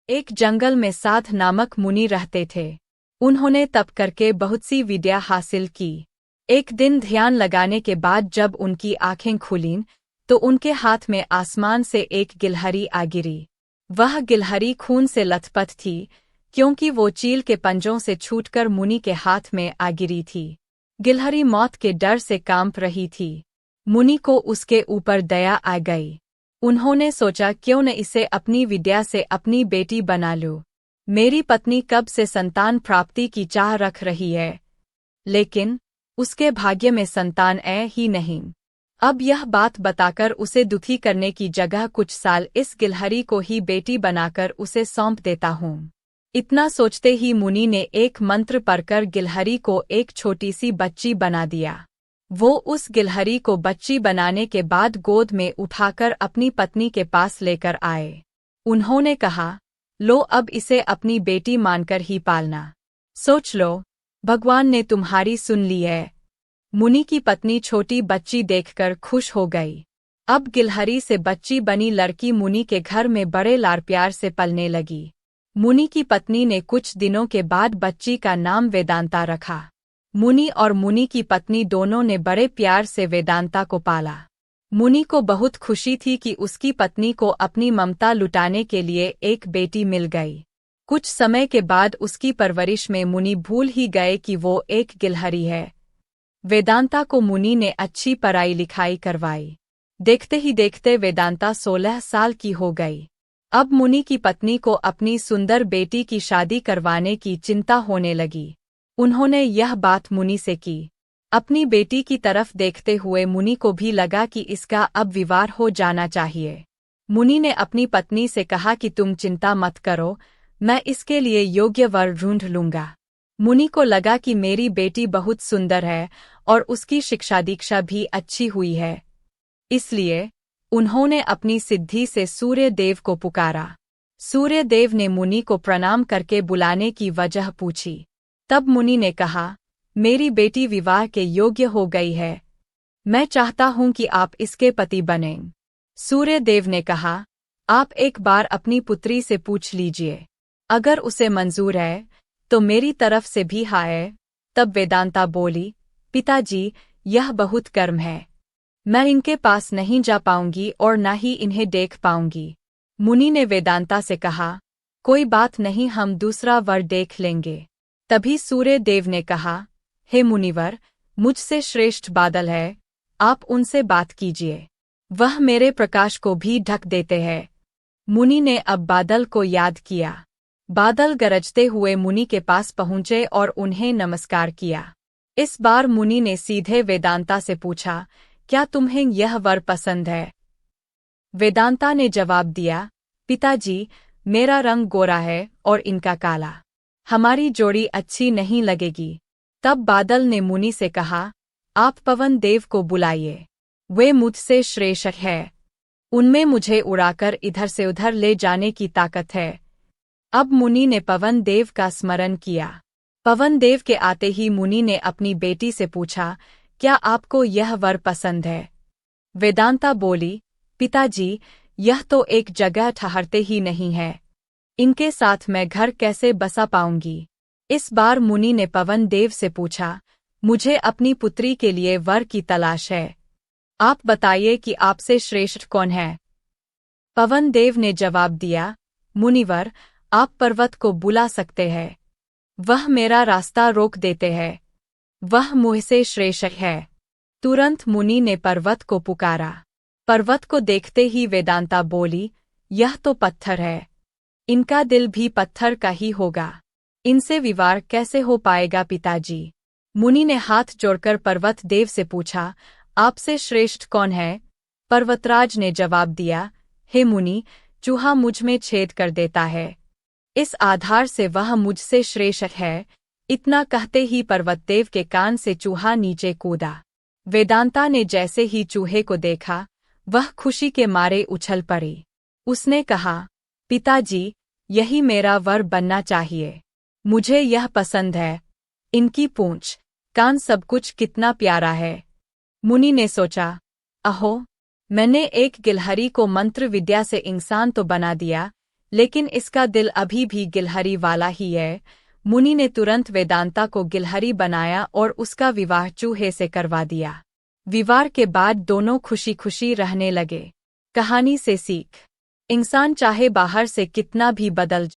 एक जंगल में साध नामक मुनि रहते थे। उन्होंने तप करके बहुत सी विद्या हासिल की। एक दिन ध्यान लगाने के बाद जब उनकी आंखें खुलीं तो उनके हाथ में आसमान से एक गिलहरी आ गिरी। वह गिलहरी खून से लथपथ थी क्योंकि वो चील के पंजों से छूटकर मुनि के हाथ में आ गिरी थी। गिलहरी मौत के डर से कांप रही थी। मुनि को उसके ऊपर दया आ गई। उन्होंने सोचा क्यों न इसे अपनी विद्या से अपनी बेटी बना लूं। मेरी पत्नी कब से संतान प्राप्ति की चाह रख रही है, लेकिन उसके भाग्य में संतान ही नहीं। अब यह बात बताकर उसे दुखी करने की जगह कुछ साल इस गिलहरी को ही बेटी बनाकर उसे सौंप देता हूँ। इतना सोचते ही मुनि ने एक मंत्र पढ़कर गिलहरी को एक छोटी सी बच्ची बना दिया। वो उस गिलहरी को बच्ची बनाने के बाद गोद में उठाकर अपनी पत्नी के पास लेकर आए। उन्होंने कहा, लो अब इसे अपनी बेटी मानकर ही पालना। सोच लो, भगवान ने तुम्हारी सुन ली है। मुनि की पत्नी छोटी बच्ची देखकर खुश हो गई। अब गिलहरी से बच्ची बनी लड़की मुनि के घर में बड़े लाड़ प्यार से पलने लगी। मुनि की पत्नी ने कुछ दिनों के बाद बच्ची का नाम वेदांता रखा। मुनि और मुनि की पत्नी दोनों ने बड़े प्यार से वेदांता को पाला। मुनि को बहुत खुशी थी कि उसकी पत्नी को अपनी ममता लुटाने के लिए एक बेटी मिल गई। कुछ समय के बाद उसकी परवरिश में मुनि भूल ही गए कि वो एक गिलहरी है। वेदांता को मुनि ने अच्छी पढ़ाई लिखाई करवाई। देखते ही देखते वेदांता 16 साल की हो गई। अब मुनि की पत्नी को अपनी सुंदर बेटी की शादी करवाने की चिंता होने लगी। उन्होंने यह बात मुनि से की। अपनी बेटी की तरफ देखते हुए मुनि को भी लगा कि इसका अब विवाह हो जाना चाहिए। मुनि ने अपनी पत्नी से कहा कि तुम चिंता मत करो, मैं इसके लिए योग्य वर ढूंढ लूंगा। मुनि को लगा कि मेरी बेटी बहुत सुंदर है और उसकी शिक्षा दीक्षा भी अच्छी हुई है। इसलिए उन्होंने अपनी सिद्धि से सूर्य देव को पुकारा। सूर्य देव ने मुनि को प्रणाम करके बुलाने की वजह पूछी। तब मुनि ने कहा, मेरी बेटी विवाह के योग्य हो गई है। मैं चाहता हूं कि आप इसके पति बनें। सूर्य देव ने कहा, आप एक बार अपनी पुत्री से पूछ लीजिए। अगर उसे मंजूर है तो मेरी तरफ से भी हाँ है। तब वेदांता बोली, पिताजी, यह बहुत गर्म है। मैं इनके पास नहीं जा पाऊंगी और न ही इन्हें देख पाऊंगी। मुनि ने वेदांता से कहा, कोई बात नहीं, हम दूसरा वर देख लेंगे। तभी सूर्य देव ने कहा, हे मुनिवर, मुझसे श्रेष्ठ बादल है, आप उनसे बात कीजिए। वह मेरे प्रकाश को भी ढक देते हैं। मुनि ने अब बादल को याद किया। बादल गरजते हुए मुनि के पास पहुंचे और उन्हें नमस्कार किया। इस बार मुनि ने सीधे वेदांता से पूछा, क्या तुम्हें यह वर पसंद है? वेदांता ने जवाब दिया, पिताजी, मेरा रंग गोरा है और इनका काला। हमारी जोड़ी अच्छी नहीं लगेगी। तब बादल ने मुनि से कहा, आप पवन देव को बुलाइए। वे मुझसे श्रेष्ठ है। उनमें मुझे उड़ाकर इधर से उधर ले जाने की ताकत है। अब मुनि ने पवन देव का स्मरण किया। पवन देव के आते ही मुनि ने अपनी बेटी से पूछा, क्या आपको यह वर पसंद है? वेदांता बोली, पिताजी, यह तो एक जगह ठहरते ही नहीं है। इनके साथ मैं घर कैसे बसा पाऊंगी? इस बार मुनि ने पवन देव से पूछा, मुझे अपनी पुत्री के लिए वर की तलाश है। आप बताइए कि आपसे श्रेष्ठ कौन है? पवन देव ने जवाब दिया, मुनिवर, आप पर्वत को बुला सकते हैं। वह मेरा रास्ता रोक देते हैं। वह मुझसे श्रेष्ठ है। तुरंत मुनि ने पर्वत को पुकारा। पर्वत को देखते ही वेदांता बोली, यह तो पत्थर है। इनका दिल भी पत्थर का ही होगा। इनसे विवाह कैसे हो पाएगा पिताजी? मुनि ने हाथ जोड़कर पर्वत देव से पूछा, आपसे श्रेष्ठ कौन है? पर्वतराज ने जवाब दिया, हे मुनि, चूहा मुझ में छेद कर देता है। इस आधार से वह मुझसे श्रेष्ठ है। इतना कहते ही पर्वतदेव के कान से चूहा नीचे कूदा। वेदांता ने जैसे ही चूहे को देखा, वह खुशी के मारे उछल पड़ी। उसने कहा, पिताजी, यही मेरा वर बनना चाहिए। मुझे यह पसंद है। इनकी पूंछ, कान सब कुछ कितना प्यारा है। मुनि ने सोचा, अहो, मैंने एक गिलहरी को मंत्र विद्या से इंसान तो बना दिया, लेकिन इसका दिल अभी भी गिलहरी वाला ही है। मुनि ने तुरंत वेदांता को गिलहरी बनाया और उसका विवाह चूहे से करवा दिया। विवाह के बाद दोनों खुशी खुशी रहने लगे। कहानी से सीख: इंसान चाहे बाहर से कितना भी बदल